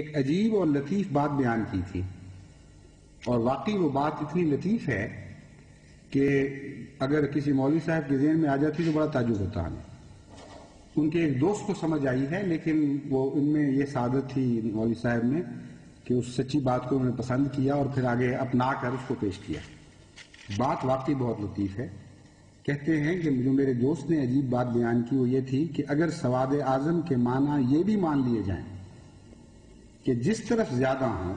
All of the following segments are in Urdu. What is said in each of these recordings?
ایک عجیب اور لطیف بات بیان کی تھی، اور واقعی وہ بات اتنی لطیف ہے کہ اگر کسی مولوی صاحب کے ذہن میں آ جاتی تو بڑا تعجب ہوتا ہمیں۔ ان کے ایک دوست کو سمجھ آئی ہے، لیکن وہ ان میں یہ سعادت تھی مولوی صاحب میں کہ اس سچی بات کو انہوں نے پسند کیا اور پھر آگے اپنا کر اس کو پیش کیا۔ بات واقعی بہت لطیف ہے۔ کہتے ہیں کہ جو میرے دوست نے عجیب بات بیان کی وہ یہ تھی کہ اگر سواد اعظم کے معنی یہ بھی مان لیے جائیں کہ جس طرف زیادہ ہوں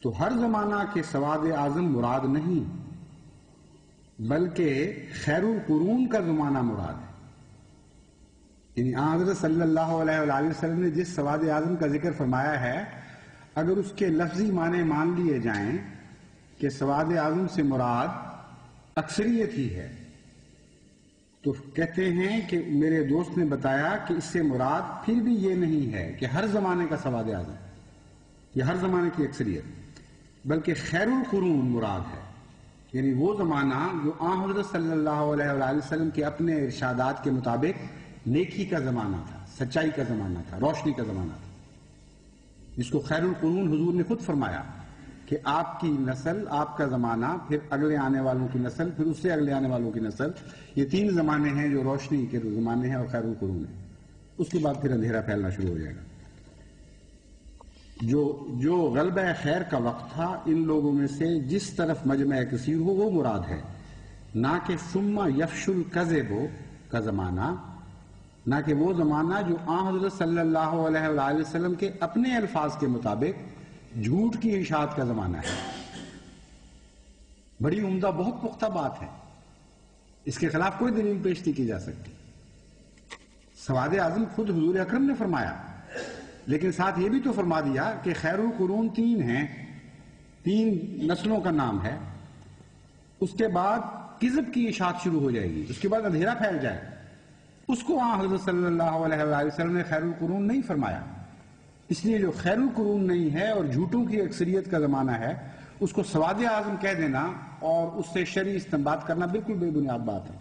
تو ہر زمانہ کے سواد اعظم مراد نہیں بلکہ خیر القرون کا زمانہ مراد ہے۔ یعنی حضرت صلی اللہ علیہ وآلہ وسلم نے جس سواد اعظم کا ذکر فرمایا ہے، اگر اس کے لفظی معنی مان لیے جائیں کہ سواد اعظم سے مراد اکثریت ہی ہے، تو کہتے ہیں کہ میرے دوست نے بتایا کہ اس سے مراد پھر بھی یہ نہیں ہے کہ ہر زمانے کا سواد اعظم یا ہر زمانے کی اکثریت، بلکہ خیر القرون مراد ہے۔ یعنی وہ زمانہ جو آن حضرت صلی اللہ علیہ وآلہ وسلم کے اپنے ارشادات کے مطابق نیکی کا زمانہ تھا، سچائی کا زمانہ تھا، روشنی کا زمانہ تھا، جس کو خیر القرون حضور نے خود فرمایا کہ آپ کی نسل، آپ کا زمانہ، پھر اگلے آنے والوں کی نسل، پھر اس سے اگلے آنے والوں کی نسل، یہ تین زمانے ہیں جو روشنی کے زمانے ہیں اور خیر القرون ہے۔ اس کے بعد پھر اندھیرا پھیلنا شروع ہو جائے گا۔ جو غلبہ خیر کا وقت تھا، ان لوگوں میں سے جس طرف مجمع کثیر ہو وہ مراد ہے، نہ کہ ثم یفش الکذب کا زمانہ، نہ کہ وہ زمانہ جو آن حضرت صلی اللہ علیہ وآلہ وسلم کے اپنے الفاظ کے مطابق جھوٹ کی اشاعت کا زمانہ ہے۔ بڑی عمدہ، بہت پختہ بات ہے، اس کے خلاف کوئی دلیل پیش نہیں کی جا سکتی۔ سواد اعظم خود حضور اکرم نے فرمایا، لیکن ساتھ یہ بھی تو فرما دیا کہ خیر القرون تین ہیں، تین نسلوں کا نام ہے، اس کے بعد کذب کی اشاعت شروع ہو جائے گی، اس کے بعد اندھیرا پھیل جائے۔ اس کو آن حضرت صلی اللہ علیہ وآلہ وسلم نے خیر القرون نہیں فرمایا، اس لیے جو خیر القرون نہیں ہے اور جھوٹوں کی اکثریت کا زمانہ ہے، اس کو سواد اعظم کہہ دینا اور اس سے شرعی استنباط کرنا بالکل بے بنیاد بات ہے۔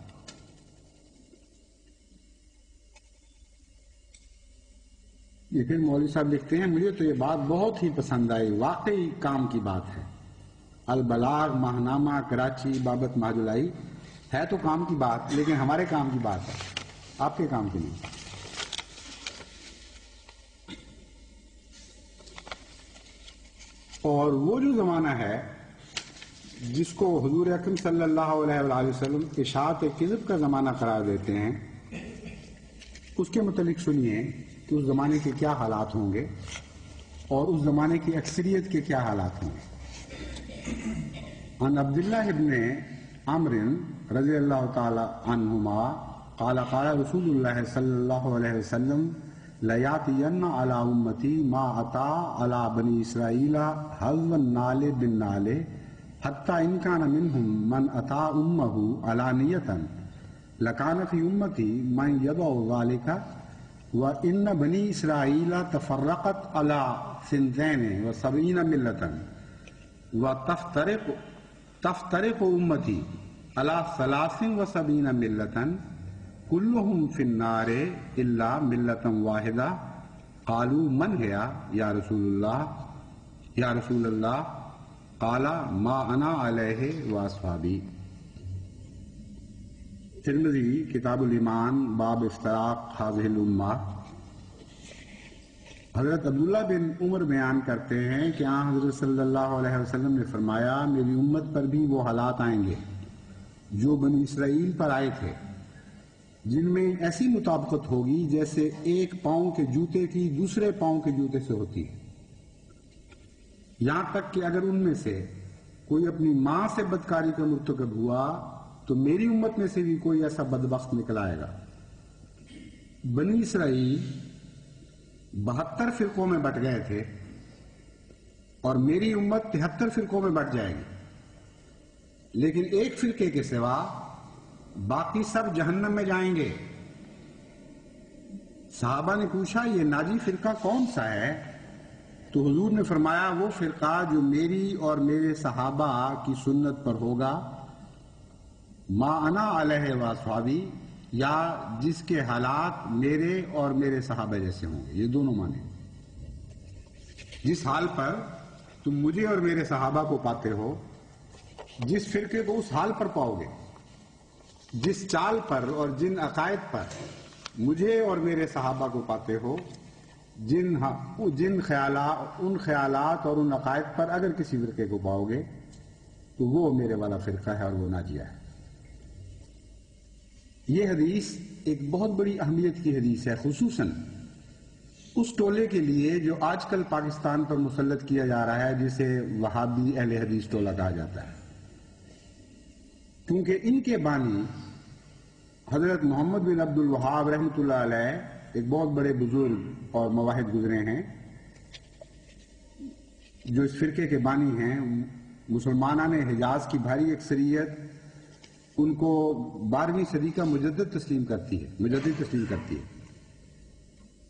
یہ پھر مولوی صاحب لکھتے ہیں، مجھے تو یہ بات بہت ہی پسند آئی، واقعی کام کی بات ہے۔ البلاغ ماہنامہ کراچی بابت ماجولائی ہے تو کام کی بات، لیکن ہمارے کام کی بات ہے، آپ کے کام کی نہیں۔ اور وہ جو زمانہ ہے جس کو حضور اکرم صلی اللہ علیہ وآلہ وسلم اشاعت کذب کا زمانہ قرار دیتے ہیں، اس کے متعلق سنیے کہ اس زمانے کے کیا حالات ہوں گے اور اس زمانے کی اکثریت کے کیا حالات ہوں گے۔ عن عبداللہ ابن عمرو رضی اللہ تعالی عنہما قال قال رسول اللہ صلی اللہ علیہ وسلم لَيَأْتِيَنَّ عَلَى أُمَّتِي مَا أَتَىٰ عَلَىٰ بَنِي إِسْرَائِيلَ حَظْوَ النَّالِ بِالنَّالِ حَتَّىٰ إِنْ كَانَ مِنْهُمْ مَنْ أَتَىٰ أُمَّهُ عَلَانِيَةً لَكَانَ فِي أُمَّتِي مَنْ يَدْعُ ذَلِكَ وَإِنَّ بَنِي إِسْرَائِيلَ تَفَرَّقَتْ عَلَىٰ 72 مِلَّةً وَتَفْتَرِقُ أُمَّتِي عَلَىٰ 73 مِلَّةً كلهم في النار الا ملة واحدة قالوا من هي يا رسول الله قال ما انا عليه واصحابي۔ ترمذی کتاب الایمان باب افتراق هذه الامة۔ حضرت عبداللہ بن عمر بیان کرتے ہیں کہ آن حضرت صلی اللہ علیہ وسلم نے فرمایا، میری امت پر بھی وہ حالات آئیں گے جو بنی اسرائیل پر آئے تھے، جن میں ایسی مطابقت ہوگی جیسے ایک پاؤں کے جوتے کی دوسرے پاؤں کے جوتے سے ہوتی ہے، یہاں تک کہ اگر ان میں سے کوئی اپنی ماں سے بدکاری کا مرتکب ہوا تو میری امت میں سے بھی کوئی ایسا بدبخت نکل آئے گا۔ بنی اسرائیل 72 فرقوں میں بٹ گئے تھے اور میری امت 73 فرقوں میں بٹ جائے گی، لیکن ایک فرقے کے سوا باقی سب جہنم میں جائیں گے۔ صحابہ نے پوچھا، یہ ناجی فرقہ کون سا ہے؟ تو حضور نے فرمایا، وہ فرقہ جو میری اور میرے صحابہ کی سنت پر ہوگا، ما انا علیہ واصحابی، یا جس کے حالات میرے اور میرے صحابہ جیسے ہوں گے۔ یہ دونوں معنی۔ جس حال پر تم مجھے اور میرے صحابہ کو پاتے ہو، جس فرقے کو اس حال پر پاؤ گے، جس چال پر اور جن عقائد پر مجھے اور میرے صحابہ کو پاتے ہو، ان خیالات اور ان عقائد پر اگر کسی فرقے کو پاؤ گے تو وہ میرے والا فرقہ ہے اور وہ ناجیہ ہے۔ یہ حدیث ایک بہت بڑی اہمیت کی حدیث ہے، خصوصاً اس ٹولے کے لیے جو آج کل پاکستان پر مسلط کیا جا رہا ہے، جسے وہابی اہل حدیث ٹولہ کہا جاتا ہے، کیونکہ ان کے بانی حضرت محمد بن عبد الوہاب رحمۃ اللہ علیہ ایک بہت بڑے بزرگ اور مواحد گزرے ہیں، جو اس فرقے کے بانی ہیں۔ مسلمانان حجاز کی بھاری اکثریت ان کو 12ویں صدی کا مجدد تسلیم کرتی ہے۔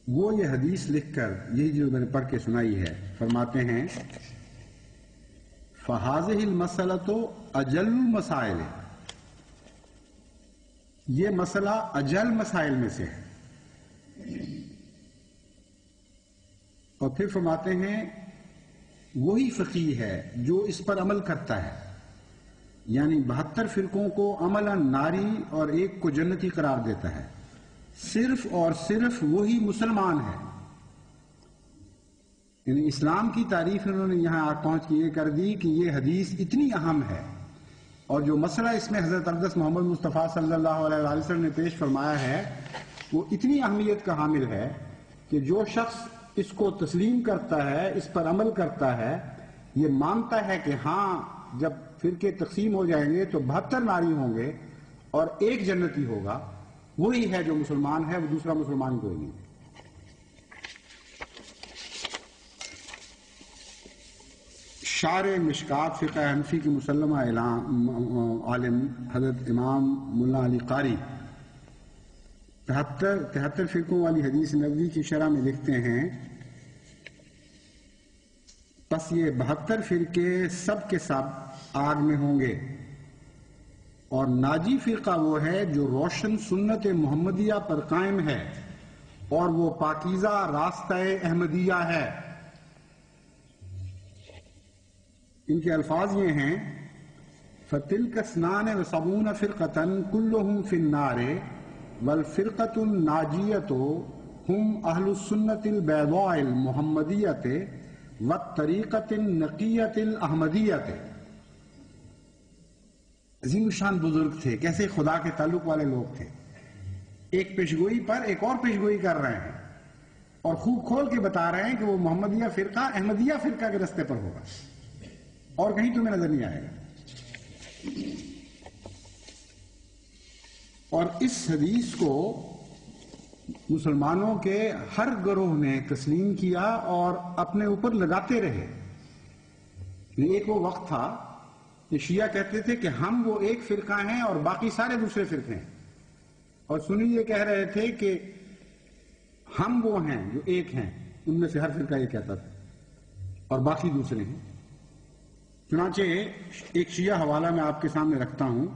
وہ یہ حدیث لکھ کر، یہی جو میں نے پڑھ کے سنائی ہے، فرماتے ہیں فَهَذِهِ الْمَسْأَلَةُ أَجَلُّ الْمَسَائِلِ، یہ مسئلہ اجل مسائل میں سے ہے۔ اور پھر فرماتے ہیں وہی فقیہ ہے جو اس پر عمل کرتا ہے، یعنی 72 فرقوں کو عملاً ناری اور ایک کو جنتی قرار دیتا ہے، صرف اور صرف وہی مسلمان ہے۔ یعنی اسلام کی تعریف انہوں نے یہاں پہنچ کے یہ کر دی کہ یہ حدیث اتنی اہم ہے، اور جو مسئلہ اس میں حضرت اقدس محمد مصطفیٰ صلی اللہ علیہ وآلہ وسلم نے پیش فرمایا ہے وہ اتنی اہمیت کا حامل ہے کہ جو شخص اس کو تسلیم کرتا ہے، اس پر عمل کرتا ہے، یہ مانتا ہے کہ ہاں جب فرقے تقسیم ہو جائیں گے تو 72 ناری ہوں گے اور ایک جنتی ہوگا، وہی ہے جو مسلمان ہے، وہ دوسرا مسلمان کوئی نہیں۔ شارح مشکات فقہ حنفی کی مسلمہ عالم حضرت امام ملا علی قاری 73 فرقوں والی حدیث نبوی کی شرح میں لکھتے ہیں پس یہ 72 فرقے سب کے سب آگ میں ہوں گے، اور ناجی فرقہ وہ ہے جو روشن سنت محمدیہ پر قائم ہے اور وہ پاکیزہ راستہ احمدیہ ہے۔ ان کے الفاظ یہ ہیں فَتِلْكَ اثْنَانِ وَسَبْعُونَ فِرْقَةً كُلُّهُمْ فِي النَّارِ وَالْفِرْقَةُ النَّاجِيَةُ هُمْ أَهْلُ السُّنَّةِ الْبَيْضَاءِ الْمُحَمَّدِيَّةِ وَالطَّرِيقَةِ النَّقِيَّةِ الْأَحْمَدِيَّةِ۔ عظیم شان بزرگ تھے، کیسے خدا کے تعلق والے لوگ تھے، ایک پیشگوئی پر ایک اور پیشگوئی کر رہے ہیں اور خوب کھول کے بتا رہے ہیں کہ وہ محمدیہ فرقہ احمدیہ فرقہ کے رستے پر ہوگا اور کہیں تمہیں نظر نہیں آئے گا۔ اور اس حدیث کو مسلمانوں کے ہر گروہ نے تسلیم کیا اور اپنے اوپر لگاتے رہے۔ ایک وہ وقت تھا کہ شیعہ کہتے تھے کہ ہم وہ ایک فرقہ ہیں اور باقی سارے دوسرے فرقے ہیں، اور سنی یہ کہہ رہے تھے کہ ہم وہ ہیں جو ایک ہیں، ان میں سے ہر فرقہ یہ کہتا تھا اور باقی دوسرے ہیں۔ چنانچہ ایک شیعہ حوالہ میں آپ کے سامنے رکھتا ہوں،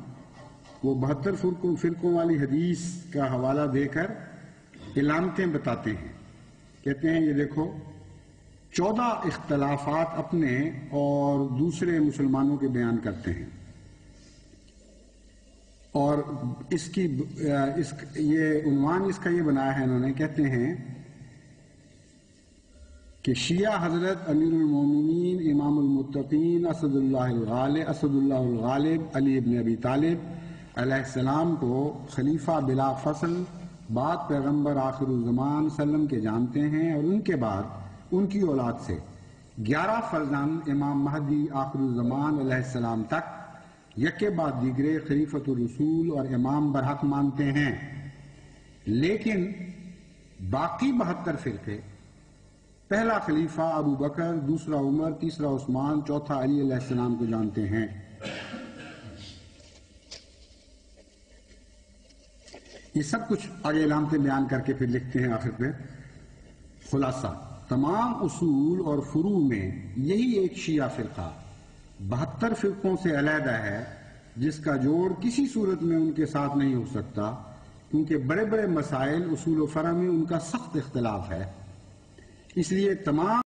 وہ 72 فرقوں والی حدیث کا حوالہ دے کر علامتیں بتاتے ہیں، کہتے ہیں یہ دیکھو 14 اختلافات اپنے اور دوسرے مسلمانوں کے بیان کرتے ہیں، اور یہ عنوان اس کا یہ بنایا ہے، انہوں نے کہتے ہیں کہ شیعہ حضرت امیر المومنین امام المتقین اسد اللہ الغالب علی ابن ابی طالب علیہ السلام کو خلیفہ بلا فصل بعد پیغمبر آخر الزمان وسلم کے جانتے ہیں، اور ان کے بعد ان کی اولاد سے 11 فرزند امام مہدی آخر الزمان علیہ السلام تک یکے بعد دیگرے خلیفۃ الرسول اور امام برحق مانتے ہیں، لیکن باقی 72 فرقے پہلا خلیفہ ابو بکر، دوسرا عمر، تیسرا عثمان، چوتھا علی علیہ السلام کو جانتے ہیں۔ یہ سب کچھ آگے علامتیں بیان کر کے پھر لکھتے ہیں آخر پہ خلاصہ تمام اصول اور فروع میں یہی ایک شیعہ فرقہ 72 فرقوں سے علیحدہ ہے، جس کا جوڑ کسی صورت میں ان کے ساتھ نہیں ہو سکتا، کیونکہ بڑے بڑے مسائل اصول و فرع میں ان کا سخت اختلاف ہے۔ اس لیے تمام